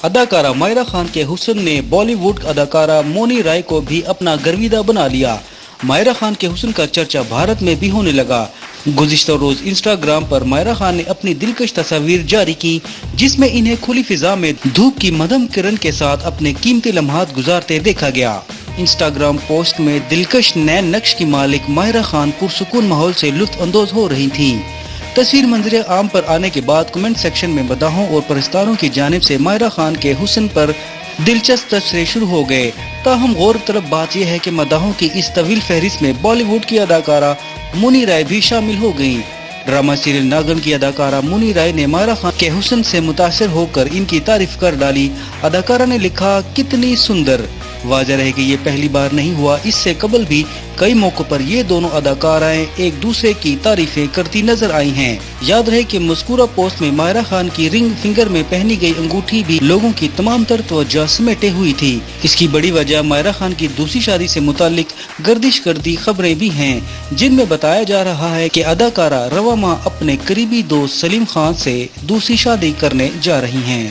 اداکارہ ماہرہ خان کے حسن نے بالی ووڈ اداکارہ مونی رائے کو بھی اپنا گرویدہ بنا لیا۔ ماہرہ خان کے حسن کا چرچا بھارت میں بھی ہونے لگا۔ گزشتہ روز انسٹاگرام پر ماہرہ خان نے اپنی دلکش تصاویر جاری کی، جس میں انہیں کھلی فضا میں دھوپ کی مدھم کرن کے ساتھ اپنے قیمتی لمحات گزارتے دیکھا گیا۔ انسٹاگرام پوسٹ میں دلکش نین نقش کی مالک ماہرہ خان پرسکون ماحول سے لطف اندوز ہو رہی تھیں۔ تصویر منظر عام پر آنے کے بعد کمنٹ سیکشن میں مداحوں اور پرستاروں کی جانب سے ماہرہ خان کے حسن پر دلچسپ تبصرے شروع ہو گئے۔ تاہم غور طلب بات یہ ہے کہ مداحوں کی اس طویل فہرست میں بالی ووڈ کی اداکارہ مونی رائے بھی شامل ہو گئیں۔ ڈرامہ سیریل ناگن کی اداکارہ مونی رائے نے ماہرہ خان کے حسن سے متاثر ہو کر ان کی تعریف کر ڈالی۔ اداکارہ نے لکھا، کتنی سندر۔ واضح رہے کہ یہ پہلی بار نہیں ہوا، اس سے قبل بھی کئی موقعوں پر یہ دونوں اداکارائیں ایک دوسرے کی تعریفیں کرتی نظر آئی ہیں۔ یاد رہے کہ مذکورہ پوسٹ میں ماہرہ خان کی رنگ فنگر میں پہنی گئی انگوٹھی بھی لوگوں کی تمام تر توجہ سمیٹے ہوئی تھی۔ اس کی بڑی وجہ ماہرہ خان کی دوسری شادی سے متعلق گردش کردی خبریں بھی ہیں، جن میں بتایا جا رہا ہے کہ اداکارہ رواں ماہ اپنے قریبی دوست سلیم خان سے دوسری شادی کرنے جا رہی ہیں۔